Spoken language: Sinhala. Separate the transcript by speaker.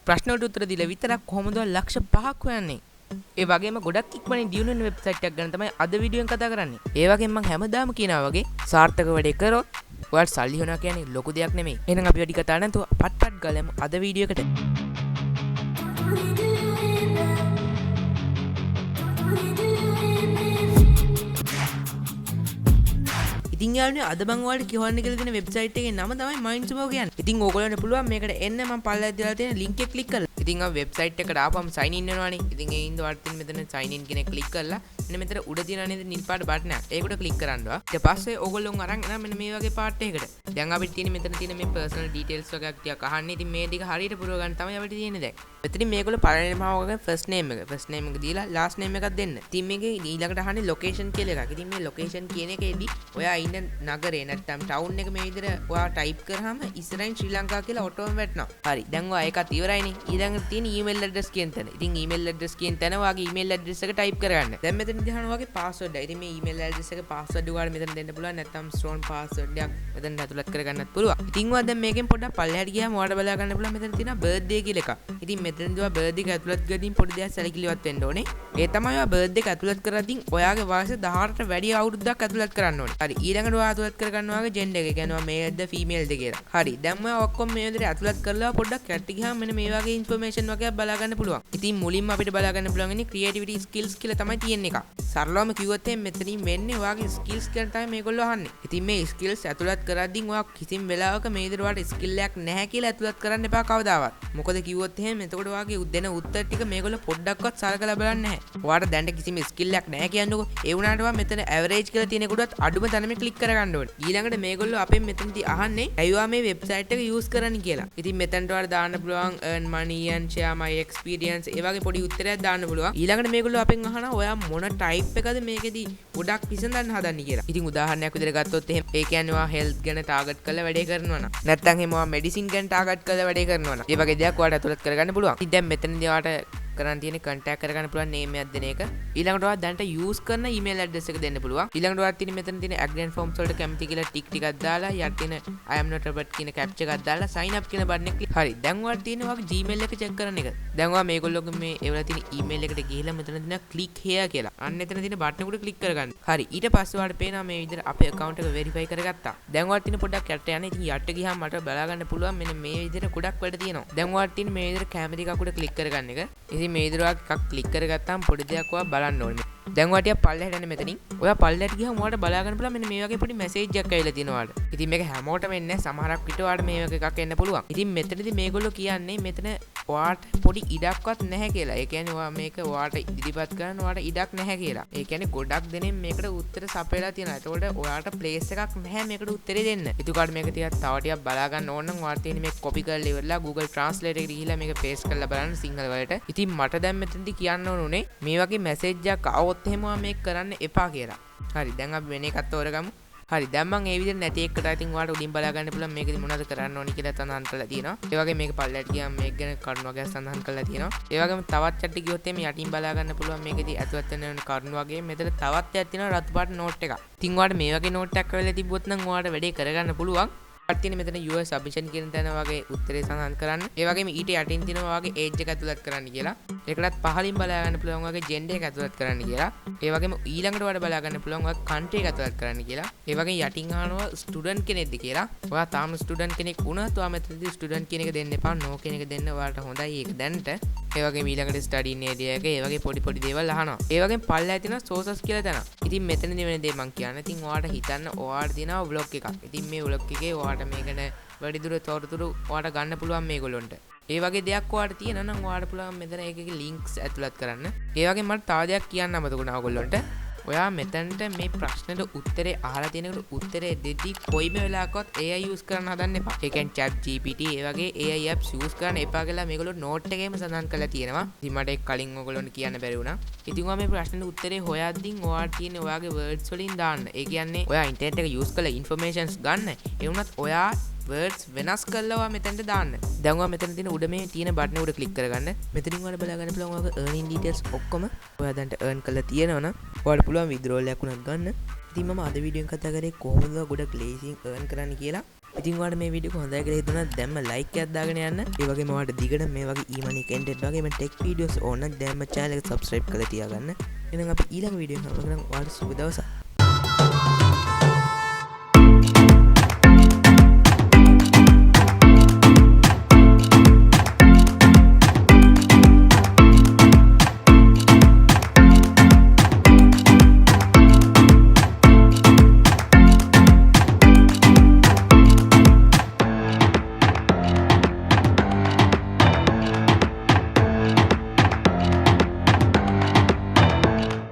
Speaker 1: ප්‍රශ්න වලට උත්තර දීලා විතරක් කොහොමද ලක්ෂ 5ක් හොයන්නේ? ඒ වගේම ගොඩක් ඉක්මනින් දියුණු වෙන වෙබ්සයිට් එකක් ගැන තමයි අද වීඩියෝෙන් කතා කරන්නේ. ඒ වගේම මම හැමදාම කියනවා වගේ සාර්ථක වැඩේ කරොත් ඔයාලට සල්ලි හොයනවා කියන්නේ ලොකු දෙයක් නෙමෙයි. එහෙනම් අපි වැඩි කතා නැතුව පට්ටක් ගලමු අද වීඩියෝ එකට. ඉතින් යාළුවනේ අද මම ඔයාලට කියවන්න කියලා දෙන වෙබ්සයිට් එකේ නම තමයි Mindsumo කියන්නේ. ඉතින් ඕගොල්ලන්ට පුළුවන් මේකට එන්න මම පල්ලෙහාට දාලා තියෙන link එක ක්ලික් කරලා. ඉතින් අපි වෙබ්සයිට් එකට ආපුවම sign in වෙනවානේ. ඉතින් ඒ හින්දා ඔයාලට මෙතන sign in කියන ක්ලික් කරලා මෙන්න මෙතන උඩ තියෙනවා නේද නිල් පාට බටන් එක. ඒකට ක්ලික් කරන්නවා. ඊට පස්සේ ඕගොල්ලෝ අරන් එනවා මෙන්න මේ වගේ පාට් එකකට. දැන් අපිට තියෙන්නේ මෙතන තියෙන මේ personal details වගේ ටිකක් අහන්නේ. ඉතින් මේ ටික හරියට පුරව ගන්න තමයි අපිට තියෙන්නේ දැන්. මෙතනින් මේගොල්ලෝ පළවෙනිම වගේ first name එක. first name එක දීලා last name එකක් දෙන්න. ඉතින් මේකේ ඊළඟට අහන්නේ location කියලා එකක්. ඉතින් මේ location කියන එකේදී ඔයා ඉන්න නගරේ නැත්නම් ටවුන් එක මේ විදිහට ඔයා ටයිප් කරාම ඉස්සරහින් ශ්‍රී ලංකා කියලා ඔටෝම වැටෙනවා. හරි. දැන් ඔයා ඒකත් ඉවරයිනේ. ඊළඟට තියෙන email address කියන තැන. ඉතින් email address කියන තැන ඔයාගේ email address එක ටයිප් කරගන්න. දැන් මෙතනදී අහනවා ඔයාගේ password එක. ඉතින් මේ email address එක password ඔයාලා මෙතන දෙන්න පුළුවන්. නැත්නම් strong password එකක් මෙතන ඇතුළත් කරගන්නත් පුළුවන්. ඉතින් ඔයා දැන් මේකෙන් පොඩ්ඩක් පල්ලෙහාට ගියාම ඔයාලට බලා ගන්න පුළුවන් මෙතන තියෙනවා birthday කියලා එකක්. ඉතින් මෙතනදී ඔයා birthday එක ඇතුළත් කරද්දී පොඩි දෙයක් සැලකිලිවත් වෙන්න ඕනේ. ඒ තමයි ඔයා birthday එක ඇතුළත් කරද්දී ඔයාගේ වයස 18ට වැඩි අවුරුද්දක් ඇතුළත් කරන්න ඕනේ. හරි. ඊළඟට ඔයා ඇතුළත් කරගන්න ඔයාගේ gender එක. කියන්නේ මේල්ද ෆීමේල්ද කියලා. හරි. දැන් ඔයා ඔක්කොම මේ විදිහට ඇතුළත් කරලා පොඩ්ඩක් යටට ගියාම මෙන්න මේ වගේ ඉන්ෆර්මේෂන් වගේක් බලා ගන්න පුළුවන්. ඉතින් මුලින්ම අපිට බලා ගන්න පුළුවන් ඉන්නේ creativity skills කියලා තමයි තියෙන එක. සරලවම කිව්වොත් මෙතනින් වෙන්නේ ඔයාගේ skills ගැන තමයි මේගොල්ලෝ අහන්නේ. ඉතින් මේ skills ඇතුළත් කරද්දී ඔයා කිසිම වෙලාවක මේ විදිහට ඔයාලට skill එකක් නැහැ කියලා ඇතුළත් කරන්න එපා කවදාවත්. මොකද කිව්වොත් එහෙම එතකොට ඔයාගේ දෙන උත්තර ටික මේගොල්ලෝ පොඩ්ඩක්වත් සලකලා බලන්නේ නැහැ. ඔයාට දැනට කිසිම skill එකක් නැහැ කියන්නකෝ. ඒ වුණාට ඔයා මෙතන average කියලා තියෙන එකටත් අඩුම තැනම ක්ලික් කරගන්න ඕනේ. ඊළඟට මේගොල්ලෝ අපෙන් මෙතනදී අහන්නේ ඇයිවා මේ වෙබ්සයිට් එක යූස් කරන්නේ කියලා. ඉතින් මෙතනට ඔයාලා දාන්න පුළුවන් earn money and share my experience ඒ වගේ පොඩි උත්තරයක් දාන්න පුළුවන්. ඊළඟට මේගොල්ලෝ අපෙන් අහනවා ඔයා මොන type එකද මේකෙදී ගොඩක් විසඳන්න හදන්නේ කියලා. ඉතින් උදාහරණයක් විදිහට ගත්තොත් එහෙම ඒ කියන්නේ ඔයා health ගැන target කරලා වැඩේ කරනවා නම් නැත්නම් එහෙම ඔයා medicine ගැන target කරලා වැඩේ කරනවා නම් ඒ වගේ දෙයක් ඔයාලට ඇතුළත් කරගන්න පුළුවන්. ඉතින් දැන් මෙතනදී ඔයාලට කරන්න තියෙන contact කරගන්න පුළුවන් name එකක් දෙන එක. ඊළඟට ඔයා දැනට use කරන email address එක දෙන්න පුළුවන්. ඊළඟට ඔයාලා තියෙන මෙතන තියෙන agreement forms වලට කැමති කියලා ටික් ටිකක් දාලා යට තියෙන I am not robot කියන captcha එකක් දාලා sign up කියන button එක click. හරි. දැන් ඔයාලා තියෙන ඔයාගේ Gmail එක check කරන එක. දැන් ඔයා මේගොල්ලෝගේ මේ ඒවල තියෙන email එකට ගිහිල්ලා මෙතන තියෙන click here කියලා. අන්න එතන තියෙන button එකට click කරගන්න. හරි. ඊට පස්සේ ඔයාලට පේනවා මේ විදිහට අපේ account එක verify කරගත්තා. දැන් ඔයාලා තියෙන පොඩ්ඩක් යට යන්න. ඉතින් යට ගියාම මට බලා ගන්න පුළුවන් මෙන්න මේ විදිහට ගොඩක් වැඩ තියෙනවා. දැන් ඔයාලා තියෙන මේ විදිහට කැමති එකක් උඩ click කරගන්න එක. ඉතින් මේ විදිහට ඔයා ක්ලික් කරගත්තාම පොඩි දෙයක් ඔයා බලන්න ඕනේ. දැන් ඔයා ටික පල්ලෙහාට යන්න මෙතනින්. ඔයා පල්ලෙහාට ගියාම ඔයාලට බලා ගන්න පුළුවන් මෙන්න මේ වගේ පොඩි මැසේජ් එකක් ඇවිල්ලා තියෙනවා ඔයාලට. ඉතින් මේක හැමෝටම එන්නේ නැහැ. සමහරක් විට ඔයාලට මේ වගේ එකක් එන්න පුළුවන්. ඉතින් මෙතනදී මේගොල්ලෝ කියන්නේ මෙතන ඔයාලට පොඩි ඉඩක්වත් නැහැ කියලා. ඒ කියන්නේ ඔයා මේක ඔයාලට ඉදිරිපත් කරන්න ඔයාලට ඉඩක් නැහැ කියලා. ඒ කියන්නේ ගොඩක් දෙනෙක් මේකට උත්තර සපයලා තියෙනවා. ඒතකොට ඔයාලට ප්ලේස් එකක් නැහැ මේකට උත්තරේ දෙන්න. ඒකට මේක ටිකක් තව ටිකක් බලා ගන්න ඕන නම් ඔයාලට තියෙන මේක කොපි කරලා ඉවරලා Google Translate එකට ගිහිල්ලා මේක paste කරලා බලන්න සිංහල වලට. ඉතින් මට දැන් මෙතනදී කියන්න ඕනේ මේ වගේ මැසේජ් එකක් આવොත් එහෙම මේක කරන්න එපා කියලා. හරි. දැන් අපි වෙන එකක් තෝරගමු. හරි. දැන් මම මේ විදිහට නැති එකට ඉතින් ඔයාලට උඩින් බලා ගන්න පුළුවන් මේකෙදි මොනවද කරන්න ඕනි කියලා සඳහන් කරලා තියෙනවා. ඒ වගේ මේක පල්ලෙහාට ගියාම මේක ගැන කරුණු වගේ සඳහන් කරලා තියෙනවා. ඒ වගේම තවත් chat ගියොත් එමේ යටින් බලා ගන්න පුළුවන් මේකෙදි ඇතුළත් වෙන කරුණු වගේ මෙතන තවත් එකක් තියෙනවා රතු පාට නෝට් එකක්. ඉතින් ඔයාලට මේ වගේ නෝට් එකක් කරලා තිබ්බොත් නම් ඔයාලට වැඩේ කරගන්න පුළුවන්. තියෙන මෙතන US submission කියන තැන වගේ උත්තරේ සඳහන් කරන්න. ඒ වගේම ඊට යටින් තියෙනවා වගේ age එක ඇතුළත් කරන්න කියලා. ඒකටත් පහලින් බලා ගන්න පුළුවන් වගේ gender එක ඇතුළත් කරන්න කියලා. ඒ වගේම ඊළඟට ඔයාලට බලා ගන්න පුළුවන් වගේ country එක ඇතුළත් කරන්න කියලා. ඒ වගේම යටින් අහනවා student කෙනෙක්ද කියලා. ඔයා තාම student කෙනෙක් වුණත් ඔයා මෙතනදී student කියන එක දෙන්න එපා. no කියන එක දෙන්න ඔයාලට හොඳයි ඒක දැනට. ඒ වගේම ඊළඟට study in area එක ඒ වගේ පොඩි දේවල් අහනවා. ඒ වගේම පල්ලෙහා තියෙනවා sources කියලා තැන. ඉතින් මෙතනදී වෙන දේ මම කියන්නේ. ඉතින් ඔයාලට හිතන්න ඔයාලට තියෙනවා vlog එකක්. ඉතින් මේ vlog එකේ ඔයාලට මේකට වැඩිදුර තොරතුරු ඔයාලට ගන්න පුළුවන් මේගොල්ලොන්ට. ඒ වගේ දෙයක් ඔයාලට තියෙනවා නම් ඔයාලට පුළුවන් මෙතන එකකේ links ඇතුළත් කරන්න. ඒ වගේ මට තව දෙයක් කියන්න අමතකුණා ඔයගොල්ලොන්ට. ඔයා මෙතනට මේ ප්‍රශ්නෙට උත්තරේ අහලා තියෙනකොට උත්තරේ දෙද්දි කොයිම වෙලාවකවත් AI use කරන්න හදන්න එපා. ඒ කියන්නේ chat GPT ඒ වගේ AI apps use කරන්න එපා කියලා මේගොල්ලෝ note එකේම සඳහන් කරලා තියෙනවා. ඉතින් මට ඒක කලින් ඔයගොල්ලොන්ට කියන්න බැරි වුණා. ඉතින් ඔයා මේ ප්‍රශ්නෙට උත්තරේ හොයද්දී ඔයාට තියෙන ඔයාගේ words වලින් දාන්න. ඒ කියන්නේ ඔයා internet එක use කරලා informations ගන්න. ඒ වුණත් ඔයා words වෙනස් කරලා මෙතනට දාන්න. දැන් ඔයා මෙතන තියෙන උඩ මේ තියෙන බටන් එක උඩ ක්ලික් කරගන්න. මෙතනින් ඔයාලා බලා ගන්න පුළුවන් ඔයාගේ earning details ඔක්කොම ඔයා දැන්ට earn කරලා තියෙනවා නම් ඔයාලට පුළුවන් withdrawal එකක් උනත් ගන්න. ඉතින් මම අද වීඩියෝ එක කතා කරේ කොහොමද ගොඩක් ලේසියෙන් earn කරන්න කියලා. ඉතින් ඔයාලට මේ වීඩියෝ එක හොඳයි කියලා හිතුණා දැම්ම ලයික් එකක් දාගෙන යන්න. ඒ වගේම ඔයාලට දිගට මේ වගේ ඊමනි කන්ටෙන්ට් වගේම ටෙක් වීඩියෝස් ඕන නම් දැම්ම channel එක subscribe කරලා තියාගන්න. එහෙනම් අපි ඊළඟ වීඩියෝ එකෙන් හම්බ කරමු. ඔයාලට සුබ දවසක්.